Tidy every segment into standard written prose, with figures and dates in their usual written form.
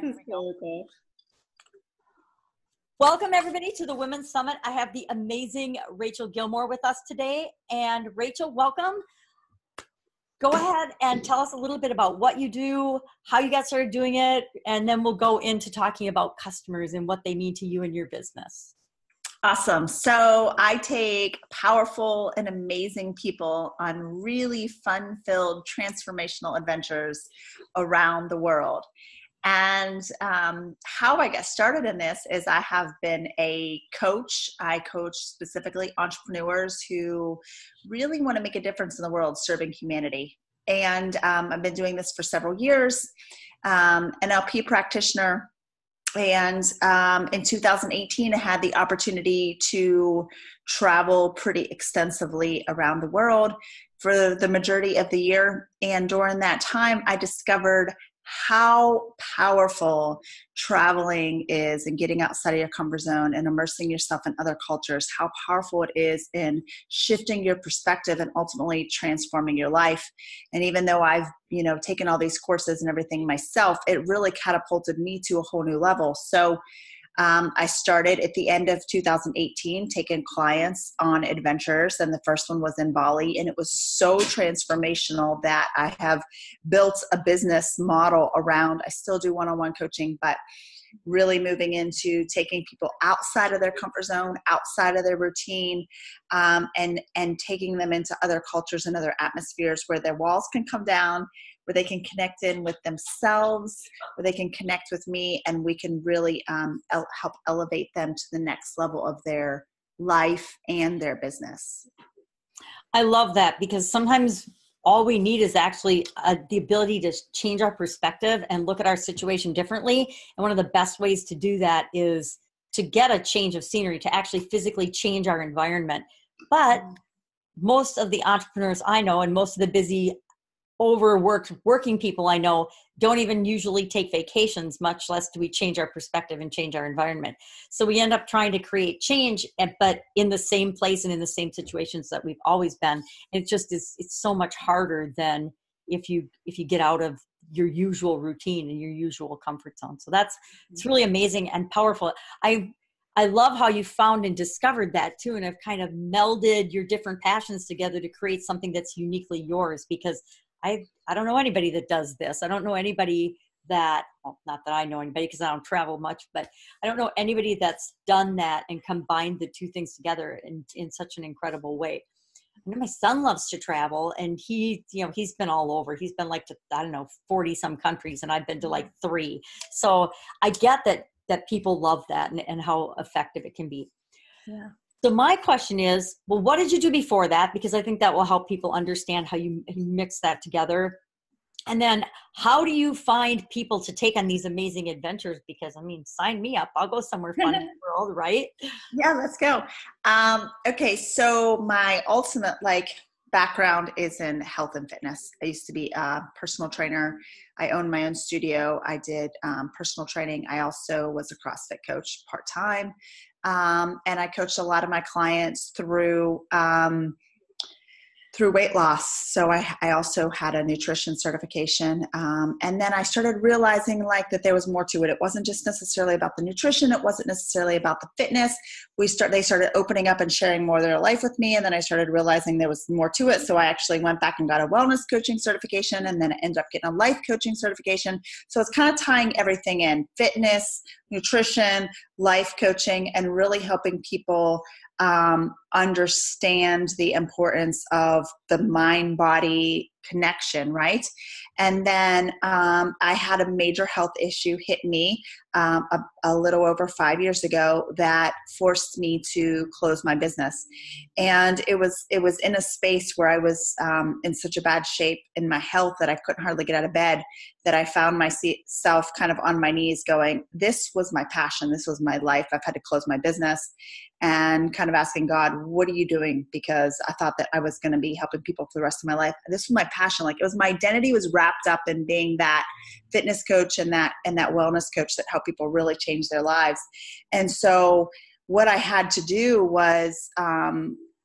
This is so cool. Welcome everybody to the Women's Summit. I have the amazing Rachel Gilmore with us today. And Rachel, welcome. Go ahead and tell us a little bit about what you do, how you got started doing it, and then we'll go into talking about customers and what they mean to you and your business. Awesome. So I take powerful and amazing people on really fun-filled transformational adventures around the world. And how I got started in this is I have been a coach. I coach specifically entrepreneurs who really want to make a difference in the world, serving humanity. And I've been doing this for several years, an NLP practitioner. And in 2018, I had the opportunity to travel pretty extensively around the world for the majority of the year. And during that time, I discovered how powerful traveling is and getting outside of your comfort zone and immersing yourself in other cultures, how powerful it is in shifting your perspective and ultimately transforming your life. And even though I've, taken all these courses and everything myself, it really catapulted me to a whole new level. So I started at the end of 2018 taking clients on adventures, and the first one was in Bali, and it was so transformational that I have built a business model around. I still do one-on-one coaching, but really moving into taking people outside of their comfort zone, outside of their routine, and taking them into other cultures and other atmospheres where their walls can come down, where they can connect in with themselves, where they can connect with me, and we can really help elevate them to the next level of their life and their business. I love that, because sometimes all we need is actually the ability to change our perspective and look at our situation differently. And one of the best ways to do that is to get a change of scenery, to actually physically change our environment. But most of the entrepreneurs I know and most of the busy, overworked working people I know don't even usually take vacations, much less do we change our perspective and change our environment. So we end up trying to create change, but in the same place and in the same situations that we've always been. And it's so much harder than if you get out of your usual routine and your usual comfort zone. So it's really amazing and powerful. I love how you found and discovered that too, and have kind of melded your different passions together to create something that's uniquely yours, because I don't know anybody that does this. I don't know anybody that, well, not that I know anybody because I don't travel much, but I don't know anybody that's done that and combined the two things together in such an incredible way. I know my son loves to travel, and he's been all over. He's been like to, 40 some countries, and I've been to like 3. So I get that people love that and how effective it can be. Yeah. So my question is, well, what did you do before that? Because I think that will help people understand how you mix that together. And then how do you find people to take on these amazing adventures? Because, sign me up. I'll go somewhere fun in the world, right? Yeah, let's go. Okay, so my ultimate background is in health and fitness. I used to be a personal trainer. I owned my own studio. I did personal training. I also was a CrossFit coach part-time. And I coached a lot of my clients through weight loss. So I also had a nutrition certification. And then I started realizing that there was more to it. It wasn't just necessarily about the nutrition. It wasn't necessarily about the fitness. They started opening up and sharing more of their life with me. And then I started realizing there was more to it. So I actually went back and got a wellness coaching certification, and then I ended up getting a life coaching certification. So it's kind of tying everything in: fitness, nutrition, life coaching, and really helping people understand the importance of the mind-body connection, right? And then I had a major health issue hit me a little over 5 years ago that forced me to close my business. And it was in a space where I was in such a bad shape in my health that I couldn't hardly get out of bed, that I found myself kind of on my knees going, this was my passion. This was my life. I've had to close my business, and kind of asking God, what are you doing? Because I thought that I was going to be helping people for the rest of my life. This was my passion. It was my identity was wrapped up in being that fitness coach and that wellness coach that helped people really change their lives. And so what I had to do was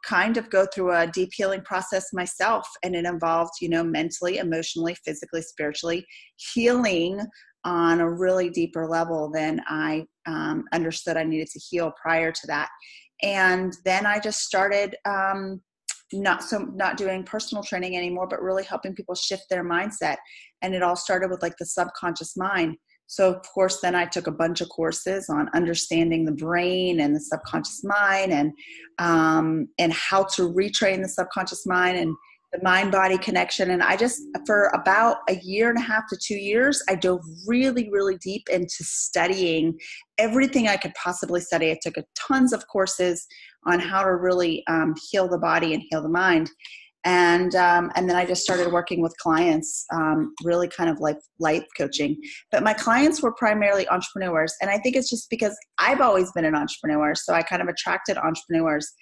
kind of go through a deep healing process myself. And it involved, mentally, emotionally, physically, spiritually healing on a really deeper level than I understood I needed to heal prior to that. And then I just started not doing personal training anymore, but really helping people shift their mindset. And it all started with like the subconscious mind. So of course, then I took a bunch of courses on understanding the brain and the subconscious mind, and how to retrain the subconscious mind and the mind-body connection. And I just, for about a year and a half to 2 years, I dove really, really deep into studying everything I could possibly study. I took tons of courses on how to really heal the body and heal the mind. And then I just started working with clients, really kind of like life coaching. But my clients were primarily entrepreneurs. And I think it's just because I've always been an entrepreneur. So I kind of attracted entrepreneurs.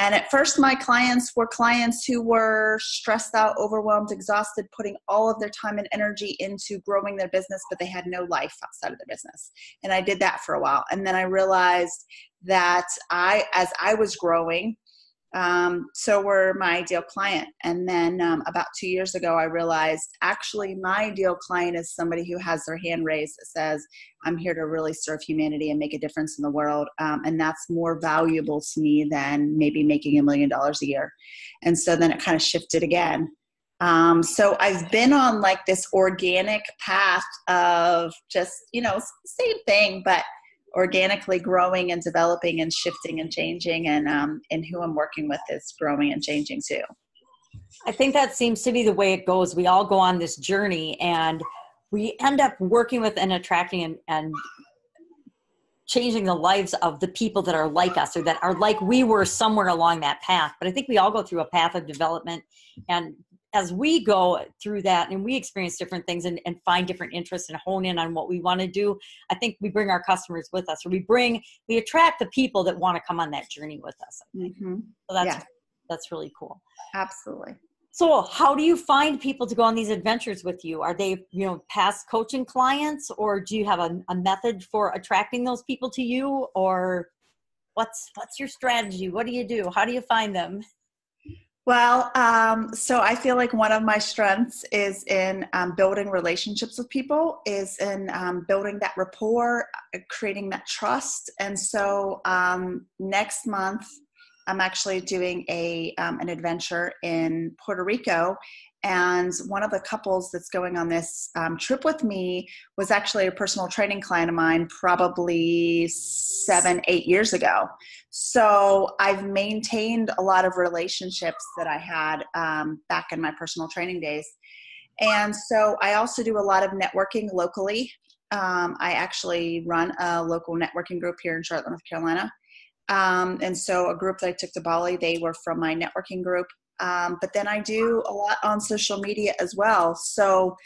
And at first, my clients were clients who were stressed out, overwhelmed, exhausted, putting all of their time and energy into growing their business, but they had no life outside of their business. And I did that for a while. And then I realized that as I was growing, so were my ideal client. And then about 2 years ago, I realized actually my ideal client is somebody who has their hand raised that says, I'm here to really serve humanity and make a difference in the world. And that's more valuable to me than maybe making $1 million a year. And so then it kind of shifted again. So I've been on like this organic path of just, same thing, but organically growing and developing and shifting and changing, and who I'm working with is growing and changing too. I think that seems to be the way it goes. We all go on this journey and we end up working with and attracting and changing the lives of the people that are like us, or that are like we were somewhere along that path. But I think we all go through a path of development, and as we go through that and we experience different things and find different interests and hone in on what we want to do, I think we bring our customers with us, or we attract the people that want to come on that journey with us. Mm-hmm. So that's really cool. Absolutely. So how do you find people to go on these adventures with you? Are they, past coaching clients, or do you have a method for attracting those people to you, or what's your strategy? What do you do? How do you find them? Well, so I feel like one of my strengths is in building relationships with people, is in building that rapport, creating that trust. And so next month, I'm actually doing an adventure in Puerto Rico. And one of the couples that's going on this trip with me was actually a personal training client of mine probably 7-8 years ago. So I've maintained a lot of relationships that I had back in my personal training days. And so I also do a lot of networking locally. I actually run a local networking group here in Charlotte, North Carolina. And so a group that I took to Bali, they were from my networking group. But then I do a lot on social media as well. So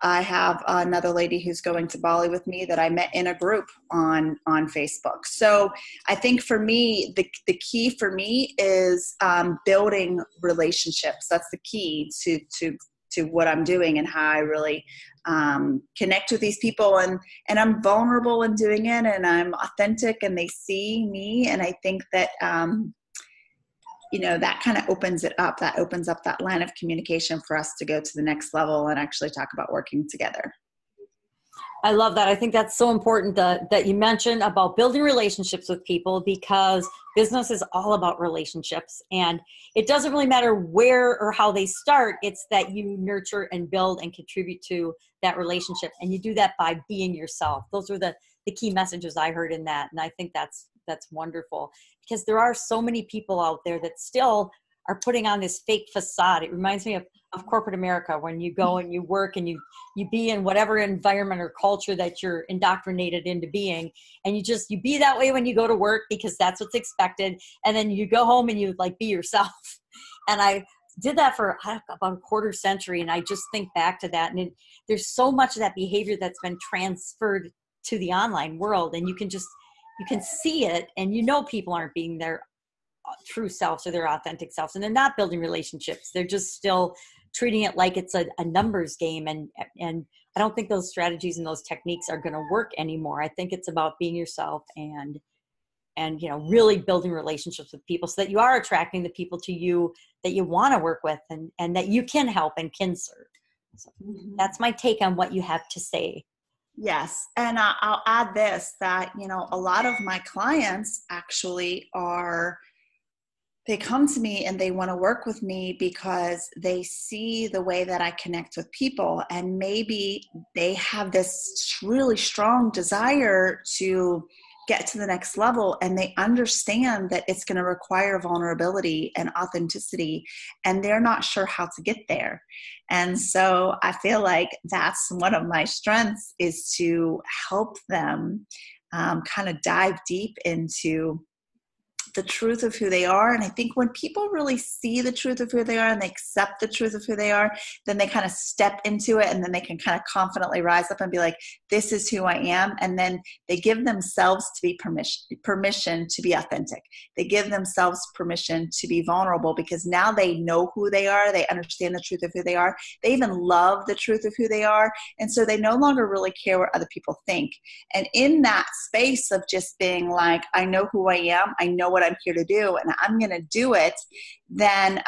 I have another lady who's going to Bali with me that I met in a group on Facebook. So I think for me, the key for me is building relationships. That's the key to what I'm doing and how I really connect with these people. And I'm vulnerable in doing it, and I'm authentic, and they see me. And I think that that kind of opens it up. That opens up that line of communication for us to go to the next level and actually talk about working together. I love that. I think that's so important that you mentioned about building relationships with people, because business is all about relationships, and it doesn't really matter where or how they start. It's that you nurture and build and contribute to that relationship. And you do that by being yourself. Those are the key messages I heard in that. And I think that's wonderful, because there are so many people out there that still are putting on this fake facade. It reminds me of corporate America, when you go and you work and you be in whatever environment or culture that you're indoctrinated into being. And you be that way when you go to work because that's what's expected. And then you go home and you be yourself. And I did that for about a quarter century. And I just think back to that. And there's so much of that behavior that's been transferred to the online world. And you can see it, and people aren't being their true selves or their authentic selves, and they're not building relationships. They're just still treating it like it's a numbers game. And I don't think those strategies and those techniques are going to work anymore. I think it's about being yourself and and, you know, really building relationships with people so that you are attracting the people to you that you want to work with and that you can help and can serve. So that's my take on what you have to say. Yes. And I'll add this, that, you know, a lot of my clients actually they come to me and they want to work with me because they see the way that I connect with people. And maybe they have this really strong desire to get to the next level, and they understand that it's going to require vulnerability and authenticity, and they're not sure how to get there. And so I feel like that's one of my strengths, is to help them kind of dive deep into the truth of who they are. And I think when people really see the truth of who they are and they accept the truth of who they are, then they kind of step into it, and then they can kind of confidently rise up and be like, this is who I am. And then they give themselves to be permission to be authentic. They give themselves permission to be vulnerable, because now they know who they are. They understand the truth of who they are. They even love the truth of who they are. And so they no longer really care what other people think. And in that space of just being like, I know who I am, I know what I'm here to do, and I'm going to do it, then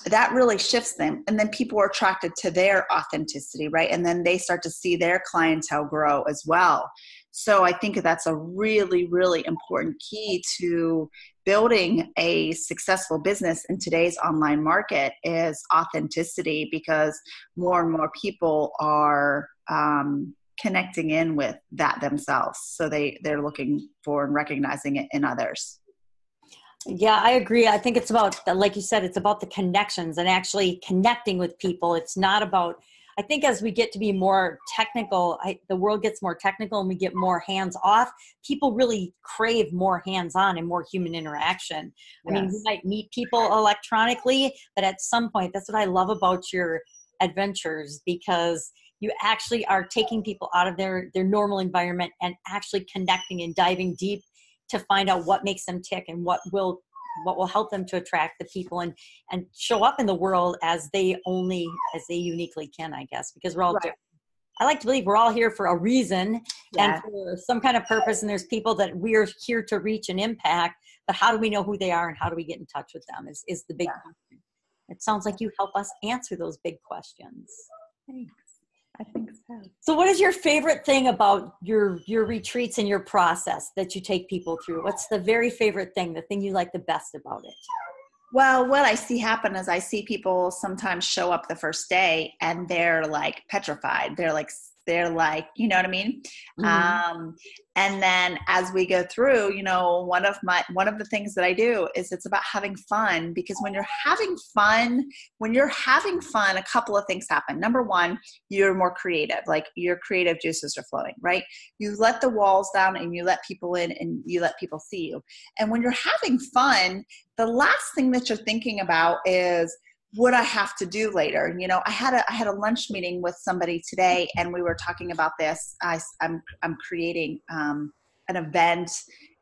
that really shifts them. And then people are attracted to their authenticity, right? And then they start to see their clientele grow as well. So I think that's a really, really important key to building a successful business in today's online market, is authenticity, because more and more people are connecting in with that themselves. So they're looking for and recognizing it in others. Yeah, I agree. I think it's about, like you said, it's about the connections and actually connecting with people. It's not about, I think as we get to be more technical, the world gets more technical and we get more hands off. People really crave more hands on and more human interaction. Yes. I mean, we might meet people electronically, but at some point, that's what I love about your adventures, because you actually are taking people out of their normal environment and actually connecting and diving deep to find out what makes them tick and what will help them to attract the people and show up in the world as they uniquely can, I guess, because we're all different. I like to believe we're all here for a reason and for some kind of purpose. And there's people that we're here to reach and impact, but how do we know who they are and how do we get in touch with them is the big question. It sounds like you help us answer those big questions. Thanks. I think so. So what is your favorite thing about your retreats and your process that you take people through? What's the very favorite thing, the thing you like the best about it? Well, what I see happen is I see people sometimes show up the first day and they're like petrified. They're like, you know what I mean? Mm-hmm. And then as we go through, you know, one of the things that I do is it's about having fun, because when you're having fun, a couple of things happen. Number one, you're more creative, like your creative juices are flowing, right? You let the walls down and you let people in and you let people see you. And when you're having fun, the last thing that you're thinking about is, what I have to do later. You know, I had a lunch meeting with somebody today, and we were talking about this. I'm creating an event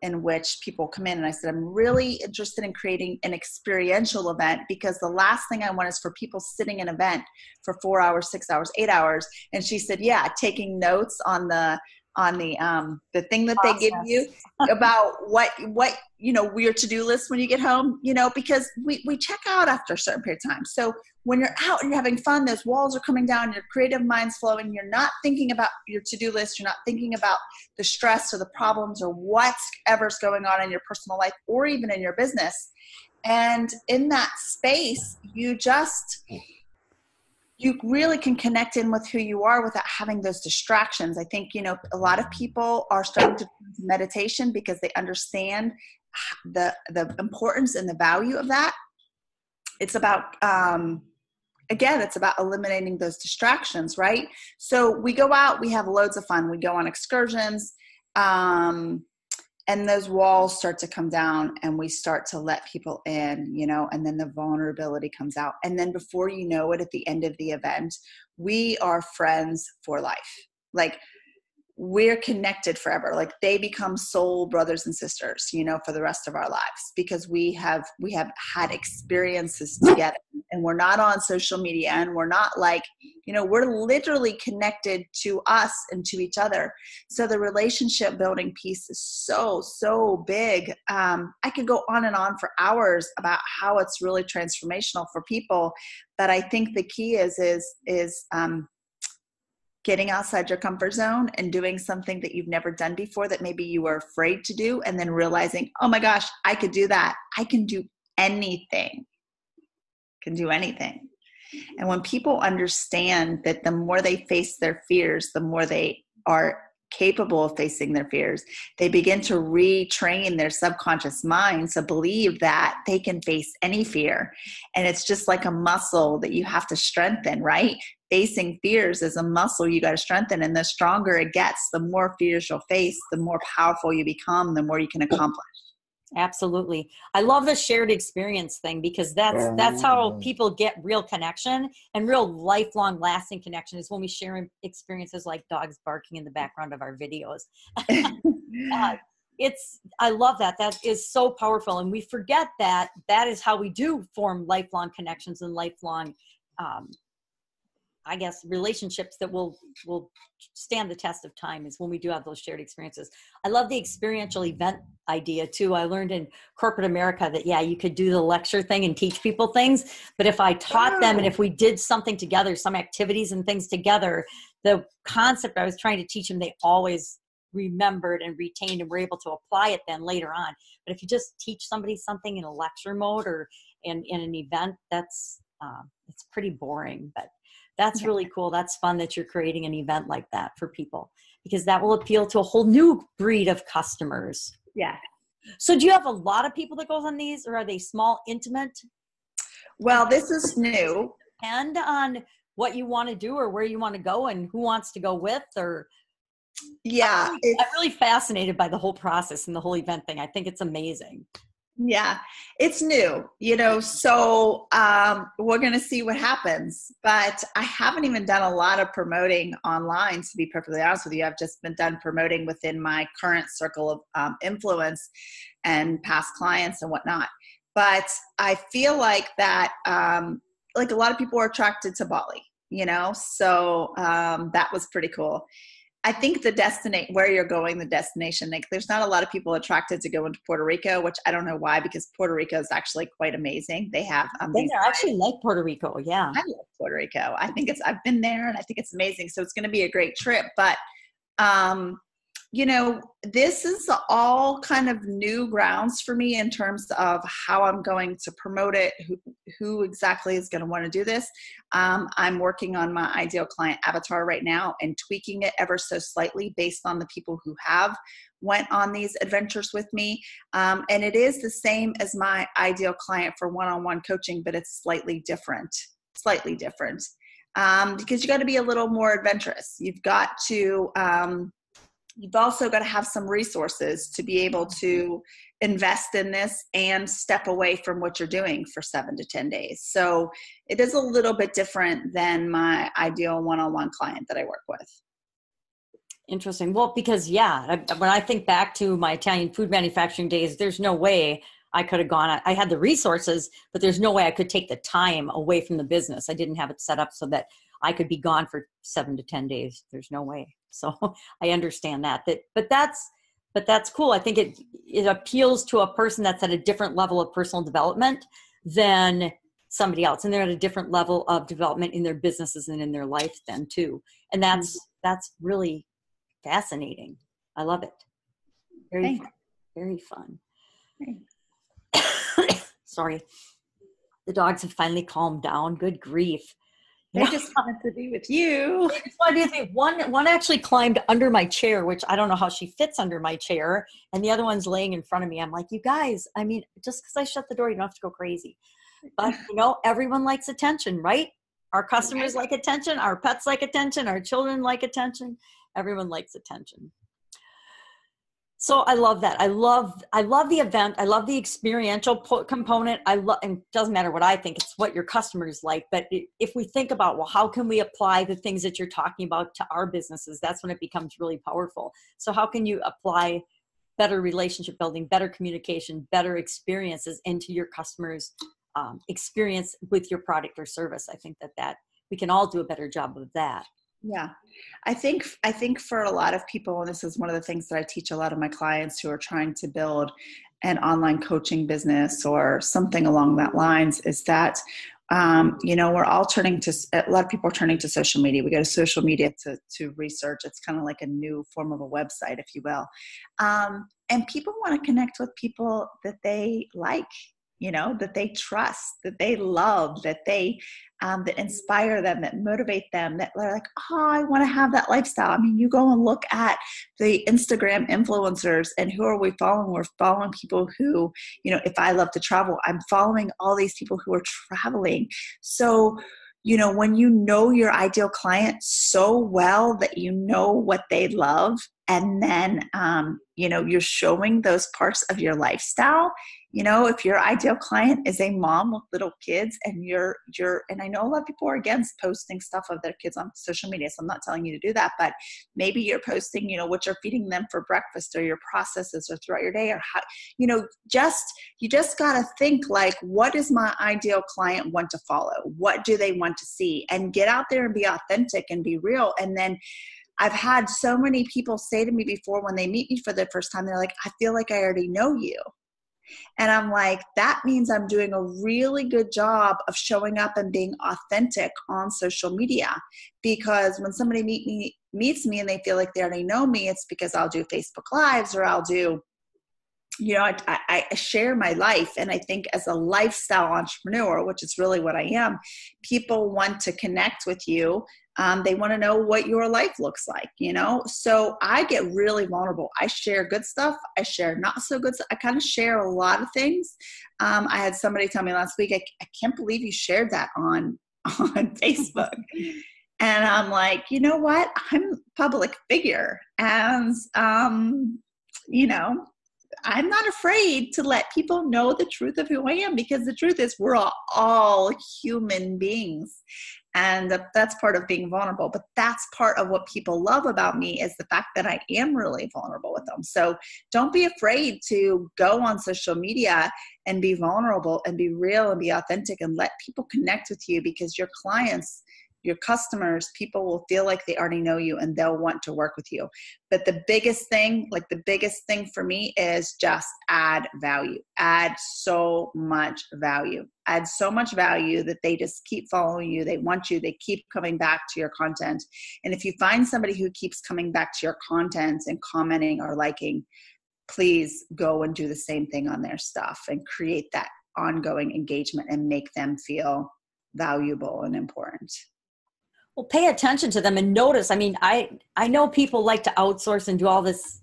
in which people come in, and I said, I'm really interested in creating an experiential event, because the last thing I want is for people sitting in an event for 4 hours, 6 hours, 8 hours. And she said, yeah, taking notes on the thing that they give you about what, you know, your to-do list when you get home, you know, because we check out after a certain period of time. So when you're out and you're having fun, those walls are coming down, your creative mind's flowing. You're not thinking about your to-do list. You're not thinking about the stress or the problems or whatever's going on in your personal life or even in your business. And in that space, you really can connect in with who you are without having those distractions. I think, you know, a lot of people are starting to do meditation because they understand the importance and the value of that. It's about, again, it's about eliminating those distractions, right? So we go out, we have loads of fun. We go on excursions, and those walls start to come down and we start to let people in, you know, and then the vulnerability comes out. And then before you know it, at the end of the event, we are friends for life. Like, we're connected forever. Like they become soul brothers and sisters, you know, for the rest of our lives, because we have had experiences together, and we're not on social media, and we're not like, you know, we're literally connected to us and to each other. So the relationship building piece is so big. I could go on and on for hours about how it's really transformational for people. But I think the key is getting outside your comfort zone and doing something that you've never done before that maybe you were afraid to do, and then realizing, oh my gosh, I could do that. I can do anything. Can do anything. And when people understand that the more they face their fears, the more they are capable of facing their fears, they begin to retrain their subconscious mind to believe that they can face any fear. And it's just like a muscle that you have to strengthen, right? Facing fears is a muscle you got to strengthen. And the stronger it gets, the more fears you'll face, the more powerful you become, the more you can accomplish. Absolutely. I love the shared experience thing, because that's how people get real connection, and real lifelong lasting connection is when we share experiences like dogs barking in the background of our videos. I love that. That is so powerful. And we forget that is how we do form lifelong connections and lifelong, I guess, relationships that will stand the test of time, is when we do have those shared experiences. I love the experiential event idea too. I learned in corporate America that, yeah, you could do the lecture thing and teach people things, but if I taught them and if we did something together, some activities and things together, the concept I was trying to teach them, they always remembered and retained and were able to apply it then later on. But if you just teach somebody something in a lecture mode or in an event, it's pretty boring. But that's really cool. That's fun that you're creating an event like that for people, because that will appeal to a whole new breed of customers. Yeah. So do you have a lot of people that goes on these, or are they small, intimate? Well, this is new. Depend on what you want to do or where you want to go and who wants to go with, or yeah. I'm really fascinated by the whole process and the whole event thing. I think it's amazing. Yeah, it's new, you know, so we're going to see what happens. But I haven't even done a lot of promoting online, to be perfectly honest with you. I've just been done promoting within my current circle of influence and past clients and whatnot. But I feel like that, like a lot of people are attracted to Bali, you know, so that was pretty cool. I think the where you're going, the destination, like there's not a lot of people attracted to go into Puerto Rico, which I don't know why, because Puerto Rico is actually quite amazing. They have, I actually like Puerto Rico. Yeah. I love Puerto Rico. I've been there and I think it's amazing. So it's going to be a great trip, but, you know, this is all kind of new grounds for me in terms of how I'm going to promote it, who exactly is going to want to do this. I'm working on my ideal client avatar right now and tweaking it ever so slightly based on the people who have went on these adventures with me. And it is the same as my ideal client for one-on-one coaching, but it's slightly different, because you got to be a little more adventurous. You've also got to have some resources to be able to invest in this and step away from what you're doing for 7 to 10 days. So it is a little bit different than my ideal one-on-one client that I work with. Interesting. Well, because when I think back to my Italian food manufacturing days, there's no way I could have gone. I had the resources, but there's no way I could take the time away from the business. I didn't have it set up so that I could be gone for 7 to 10 days. There's no way. So I understand that, but that's cool. I think it appeals to a person that's at a different level of personal development than somebody else. And they're at a different level of development in their businesses and in their life then too. And that's really fascinating. I love it. Very fun. Very fun. Sorry. The dogs have finally calmed down. Good grief. They just wanted to be with you. One actually climbed under my chair, which I don't know how she fits under my chair. And the other one's laying in front of me. I'm like, you guys, I mean, just because I shut the door, you don't have to go crazy. But, you know, everyone likes attention, right? Our customers like attention. Our pets like attention. Our children like attention. Everyone likes attention. So I love that. I love the event. I love the experiential component. And it doesn't matter what I think, it's what your customers like. But if we think about, well, how can we apply the things that you're talking about to our businesses? That's when it becomes really powerful. So how can you apply better relationship building, better communication, better experiences into your customers' experience with your product or service? I think that we can all do a better job of that. Yeah. I think for a lot of people, and this is one of the things that I teach a lot of my clients who are trying to build an online coaching business or something along that lines, is that, we're all a lot of people are turning to social media. We go to social media to research. It's kind of like a new form of a website, if you will. And people want to connect with people that they like, that they trust, that they love, that that inspire them, that motivate them, that they're like, oh, I want to have that lifestyle. I mean, you go and look at the Instagram influencers, and who are we following? We're following people who, if I love to travel, I'm following all these people who are traveling. So, when you know your ideal client so well that you know what they love, and then, you're showing those parts of your lifestyle. If your ideal client is a mom with little kids, and and I know a lot of people are against posting stuff of their kids on social media, so I'm not telling you to do that, but maybe you're posting, what you're feeding them for breakfast, or your processes, or throughout your day, or how, you just got to think like, what does my ideal client want to follow? What do they want to see? And get out there and be authentic and be real. And then I've had so many people say to me before, when they meet me for the first time, they're like, I feel like I already know you. And I'm like, that means I'm doing a really good job of showing up and being authentic on social media. Because when somebody meets me and they feel like they already know me, it's because I'll do Facebook Lives, or I'll do, I share my life. And I think as a lifestyle entrepreneur, which is really what I am, people want to connect with you. They want to know what your life looks like, so I get really vulnerable. I share good stuff. I share not so good stuff. I kind of share a lot of things. I had somebody tell me last week, I can't believe you shared that on Facebook. And I'm like, you know what? I'm a public figure. And, I'm not afraid to let people know the truth of who I am, because the truth is we're all human beings. And that's part of being vulnerable. But that's part of what people love about me, is the fact that I am really vulnerable with them. So don't be afraid to go on social media and be vulnerable and be real and be authentic, and let people connect with you, because your clients, your customers, people will feel like they already know you and they'll want to work with you. But the biggest thing for me is just add value, add so much value that they just keep following you. They want you, they keep coming back to your content. And if you find somebody who keeps coming back to your content and commenting or liking, please go and do the same thing on their stuff and create that ongoing engagement and make them feel valuable and important. Well, pay attention to them and notice. I mean, I know people like to outsource and do all this,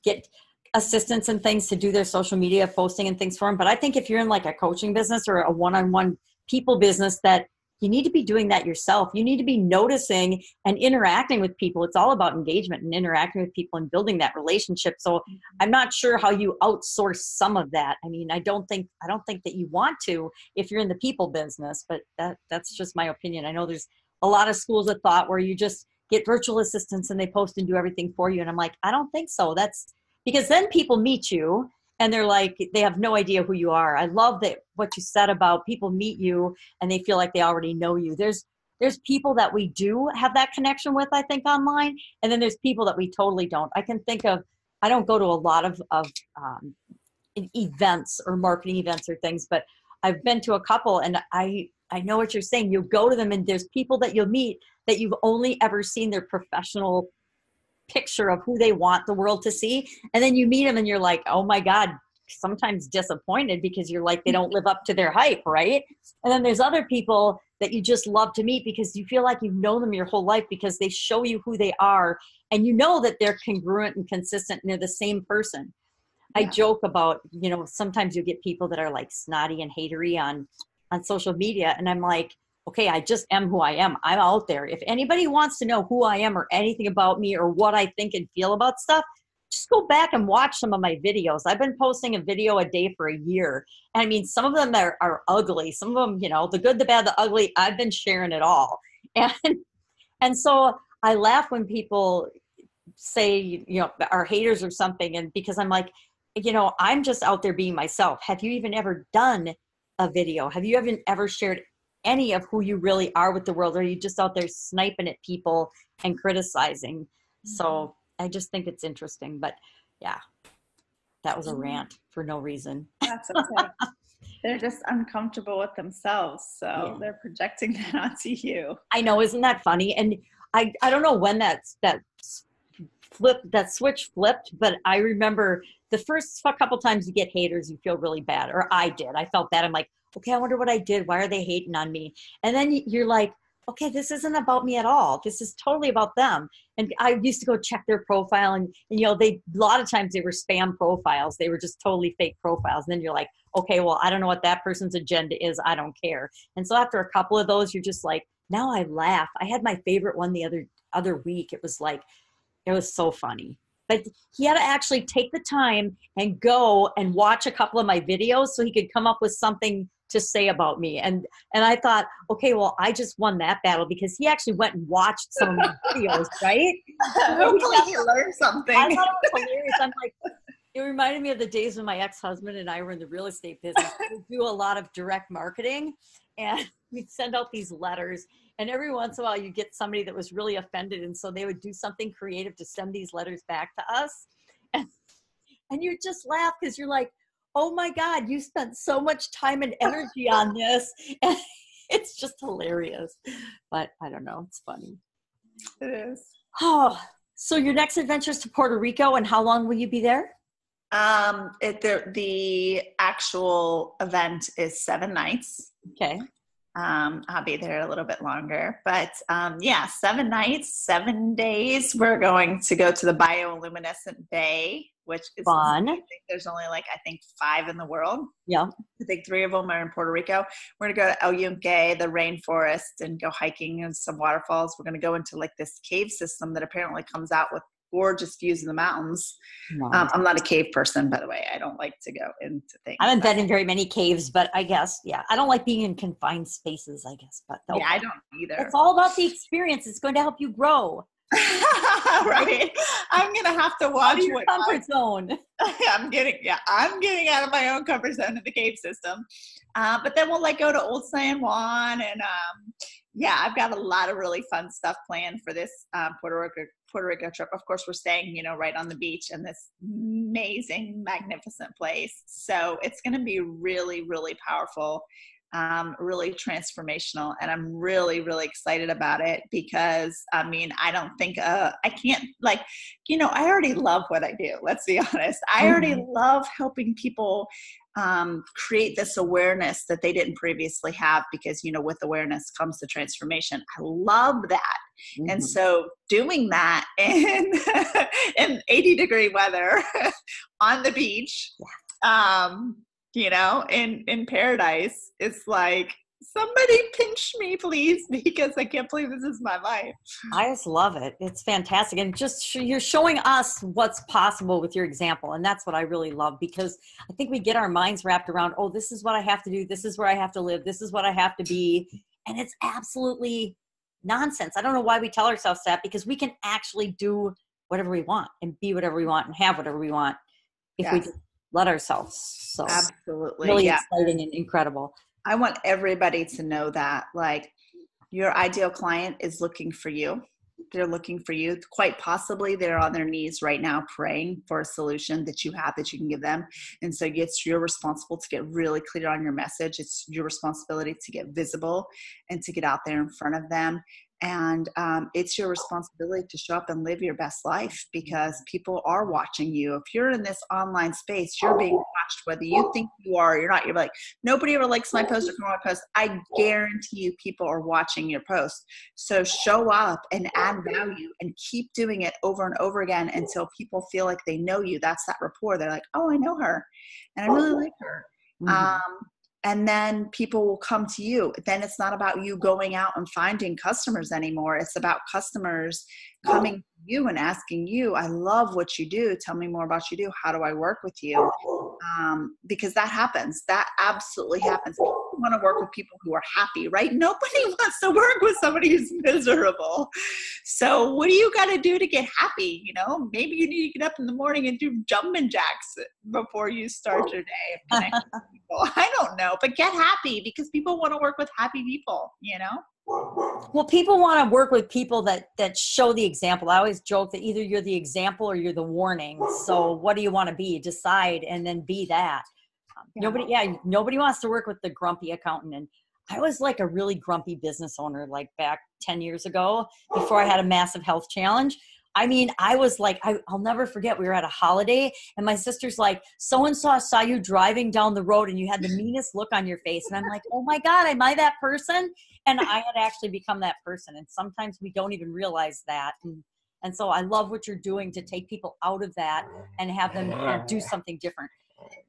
get assistants and things to do their social media posting and things for them. But I think if you're in like a coaching business or a one-on-one people business, that you need to be doing that yourself. You need to be noticing and interacting with people. It's all about engagement and interacting with people and building that relationship. So I'm not sure how you outsource some of that. I mean, I don't think that you want to if you're in the people business, but that's just my opinion. I know there's a lot of schools of thought where you just get virtual assistants and they post and do everything for you. And I'm like, I don't think so. That's because then people meet you and they're like, they have no idea who you are. I love that what you said about people meet you and they feel like they already know you. There's people that we do have that connection with, I think, online. And then there's people that we totally don't. I don't go to a lot of events or marketing events or things, but I've been to a couple, and I know what you're saying. You go to them and there's people that you'll meet that you've only ever seen their professional picture of who they want the world to see. And then you meet them and you're like, oh my God, sometimes disappointed because you're like, they don't live up to their hype, right? And then there's other people that you just love to meet because you feel like you've known them your whole life because they show you who they are and you know that they're congruent and consistent and they're the same person. I joke about, sometimes you get people that are like snotty and hatery on social media. And I'm like, okay, I just am who I am. I'm out there. If anybody wants to know who I am or anything about me or what I think and feel about stuff, just go back and watch some of my videos. I've been posting a video a day for a year. And I mean, some of them are ugly. Some of them, you know, the good, the bad, the ugly, I've been sharing it all. And, and so I laugh when people say, you know, are haters or something. And because I'm like, you know, I'm just out there being myself. Have you even ever done a video? Have you even ever shared any of who you really are with the world? Or are you just out there sniping at people and criticizing? So I just think it's interesting. But yeah, that was a rant for no reason. That's okay. They're just uncomfortable with themselves. So Yeah. they're projecting that onto you. I know, isn't that funny? And I don't know when that switch flipped, but I remember the first couple times you get haters, you feel really bad, or I did. I felt bad. I'm like, okay, I wonder what I did. Why are they hating on me? And then you're like, okay, this isn't about me at all. This is totally about them. And I used to go check their profile, and you know, a lot of times they were spam profiles. They were just totally fake profiles. And then you're like, okay, well, I don't know what that person's agenda is. I don't care. And so after a couple of those, you're just like, now I laugh. I had my favorite one the other week. It was so funny. But he had to actually take the time and go and watch a couple of my videos so he could come up with something to say about me. And I thought, okay, well, I just won that battle because he actually went and watched some of my videos, right? Hopefully he learned something. I thought it was hilarious. I'm like, it reminded me of the days when my ex-husband and I were in the real estate business. We do a lot of direct marketing, and we'd send out these letters. And every once in a while, you get somebody that was really offended. And so they would do something creative to send these letters back to us. And you just laugh because you're like, oh my God, you spent so much time and energy on this. And it's just hilarious. But I don't know. It's funny. It is. Oh, so your next adventure is to Puerto Rico. And how long will you be there? The actual event is 7 nights. Okay. I'll be there a little bit longer, but 7 nights, 7 days. We're going to go to the bioluminescent bay, which is fun. There's only I think 5 in the world. Yeah. I think 3 of them are in Puerto Rico. We're going to go to El Yunque, the rainforest, and go hiking and some waterfalls. We're going to go into this cave system that apparently comes out with gorgeous views of the mountains. Nice. I'm not a cave person, by the way. I don't like to go into things. I haven't been in very many caves, but I guess, yeah, I don't like being in confined spaces, I guess. But yeah, I don't either. It's all about the experience. It's going to help you grow. Right. I'm going to have to watch your comfort zone. I'm getting out of my own comfort zone in the cave system. But then we'll go to Old San Juan, and I've got a lot of really fun stuff planned for this Puerto Rico trip. Of course, we're staying, right on the beach in this amazing, magnificent place. So it's going to be really, really powerful, really transformational. And I'm really, really excited about it because, I don't think, I can't I already love what I do. Let's be honest. I already love helping people create this awareness that they didn't previously have, because with awareness comes the transformation. I love that. And so doing that in 80-degree weather on the beach, in paradise, it's like, somebody pinch me, please, because I can't believe this is my life. I just love it. It's fantastic. And just you're showing us what's possible with your example. And that's what I really love, because I think we get our minds wrapped around, oh, this is what I have to do. This is where I have to live. This is what I have to be. And it's absolutely nonsense. I don't know why we tell ourselves that, because we can actually do whatever we want and be whatever we want and have whatever we want if we just let ourselves. So absolutely. Really exciting and incredible. I want everybody to know that, your ideal client is looking for you. They're looking for you. Quite possibly they're on their knees right now praying for a solution that you have that you can give them. And so it's your responsibility to get really clear on your message. It's your responsibility to get visible and to get out there in front of them. And it's your responsibility to show up and live your best life, because people are watching you. If you're in this online space, you're being watched, whether you think you are or you're not. You're like, nobody ever likes my post or my post. I guarantee you people are watching your post. So show up and add value and keep doing it over and over again until people feel like they know you. That's that rapport. They're like, oh, I know her and I really like her. And then people will come to you. Then it's not about you going out and finding customers anymore. It's about customers coming to you and asking you, I love what you do. Tell me more about what you do. How do I work with you? Because that happens. That absolutely happens. People want to work with people who are happy, right? Nobody wants to work with somebody who's miserable. So what do you got to do to get happy? You know, maybe you need to get up in the morning and do jumping jacks before you start your day. Connect with people. I don't know, but get happy, because people want to work with happy people, you know? Well, people want to work with people that show the example. I always joke that either you're the example or you're the warning. So what do you want to be? Decide and then be that. Nobody wants to work with the grumpy accountant. And I was like a really grumpy business owner, like back 10 years ago, before I had a massive health challenge. I mean, I was like, I'll never forget, we were at a holiday and my sister's like, so-and-so saw you driving down the road and you had the meanest look on your face. And I'm like, oh my God, am I that person? And I had actually become that person. And sometimes we don't even realize that. And so I love what you're doing to take people out of that and have them do something different.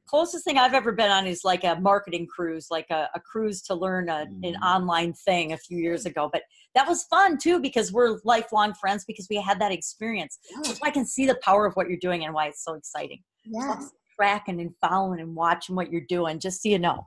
Closest thing I've ever been on is like a marketing cruise, like a cruise to learn an online thing a few years ago. But that was fun too, because we're lifelong friends, because we had that experience. So I can see the power of what you're doing and why it's so exciting. Yes. So tracking and following and watching what you're doing, just so you know.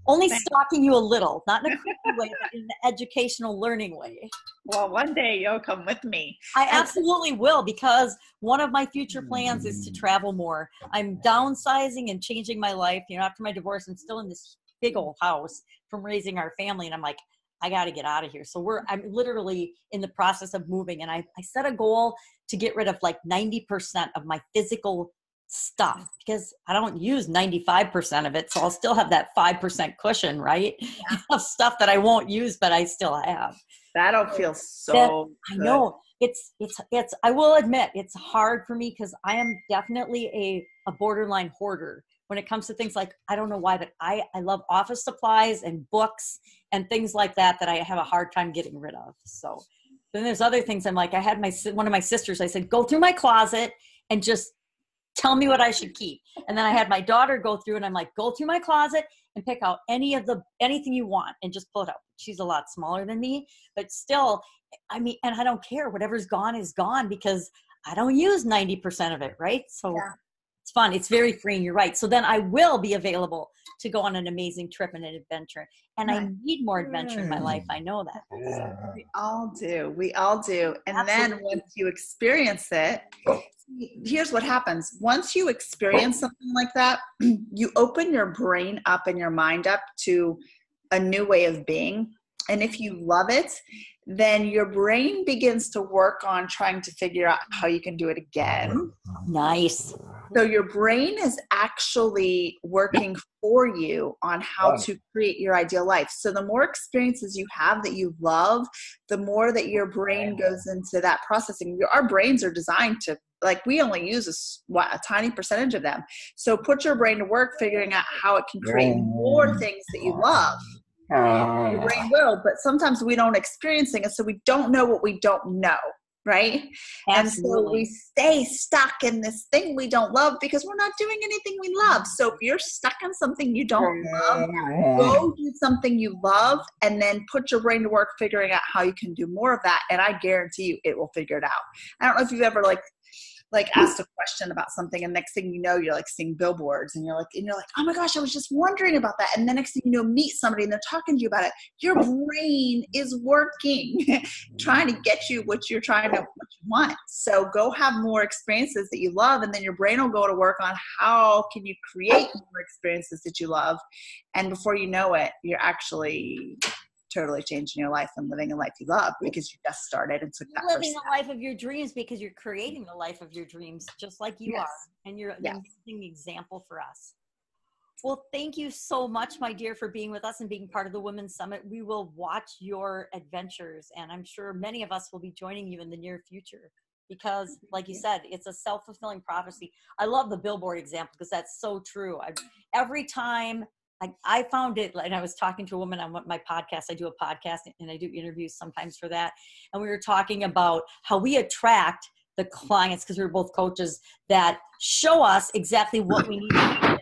Only stalking you a little, not in a creepy way, but in an educational learning way. Well, one day you'll come with me. I absolutely will, because one of my future plans is to travel more. I'm downsizing and changing my life. You know, after my divorce, I'm still in this big old house from raising our family. And I'm like, I got to get out of here. So I'm literally in the process of moving. And I set a goal to get rid of like 90% of my physical stuff, because I don't use 95% of it. So I'll still have that 5% cushion, right? Yeah. Of stuff that I won't use, but I still have. That'll feel so I know it's, I will admit it's hard for me, because I am definitely a borderline hoarder when it comes to things like, I don't know why, but I love office supplies and books and things like that I have a hard time getting rid of. So then there's other things. I'm like, I had one of my sisters, I said, go through my closet and just tell me what I should keep. And then I had my daughter go through, and I'm like, go through my closet and pick out anything you want and just pull it out. She's a lot smaller than me, but still, I mean, and I don't care. Whatever's gone is gone, because I don't use 90% of it. Right. So it's fun. It's very freeing. You're right. So then I will be available to go on an amazing trip and an adventure. And I need more adventure in my life. I know that. So. We all do. We all do. And Absolutely. then once you experience it, here's what happens. Once you experience something like that, you open your brain up and your mind up to a new way of being. And if you love it, then your brain begins to work on trying to figure out how you can do it again. Nice. So your brain is actually working for you on how to create your ideal life. So the more experiences you have that you love, the more that your brain goes into that processing. Our brains are designed to, like, we only use a tiny percentage of them. So put your brain to work figuring out how it can create more things that you love. Your brain will, but sometimes we don't experience it, so we don't know what we don't know, right? Absolutely. And so we stay stuck in this thing we don't love because we're not doing anything we love. So if you're stuck on something you don't love, go do something you love, and then put your brain to work figuring out how you can do more of that, and I guarantee you it will figure it out. I don't know if you've ever like asked a question about something, and next thing you know, you're like seeing billboards, and you're like, oh my gosh, I was just wondering about that. And the next thing you know, meet somebody and they're talking to you about it. Your brain is working, trying to get you what you want. So go have more experiences that you love, and then your brain will go to work on how can you create more experiences that you love. And before you know it, you're actually totally changing your life and living a life you love because you just started and took that first living step. the life of your dreams, because you're creating the life of your dreams just like you are, and you're an amazing example for us. Well, thank you so much, my dear, for being with us and being part of the Women's Summit. We will watch your adventures, and I'm sure many of us will be joining you in the near future, because like you said, it's a self-fulfilling prophecy. I love the billboard example because that's so true. Every time I found it, and I was talking to a woman on my podcast. I do a podcast and I do interviews sometimes for that. And we were talking about how we attract the clients, because we were both coaches, that show us exactly what we need to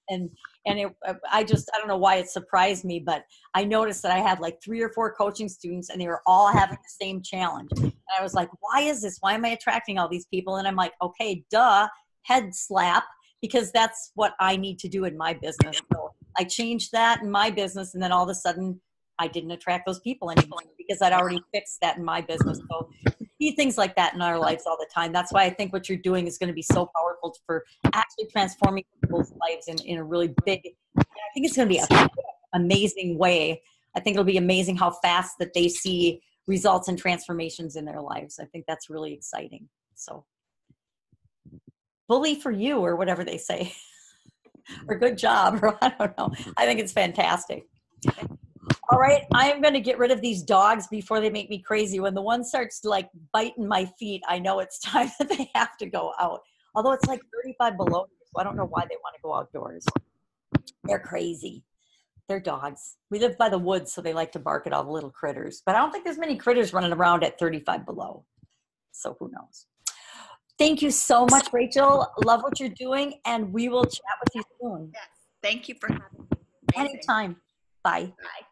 do. And I don't know why it surprised me, but I noticed that I had like 3 or 4 coaching students and they were all having the same challenge. And I was like, why is this? Why am I attracting all these people? And I'm like, okay, duh, head slap, because that's what I need to do in my business. So I changed that in my business, and then all of a sudden I didn't attract those people anymore because I'd already fixed that in my business. So we see things like that in our lives all the time. That's why I think what you're doing is going to be so powerful for actually transforming people's lives in a really big, I think it's going to be an amazing way. I think it'll be amazing how fast that they see results and transformations in their lives. I think that's really exciting. So bully for you, or whatever they say, or good job, or I don't know. I think it's fantastic. All right, I am going to get rid of these dogs before they make me crazy. When the one starts like biting my feet, I know it's time that they have to go out. Although it's like 35 below, so I don't know why they want to go outdoors. They're crazy. They're dogs. We live by the woods, so they like to bark at all the little critters. But I don't think there's many critters running around at 35 below. So who knows? Thank you so much, Rachel. Love what you're doing, and we will chat with you soon. Yes. Thank you for having me. Anytime. Bye. Bye.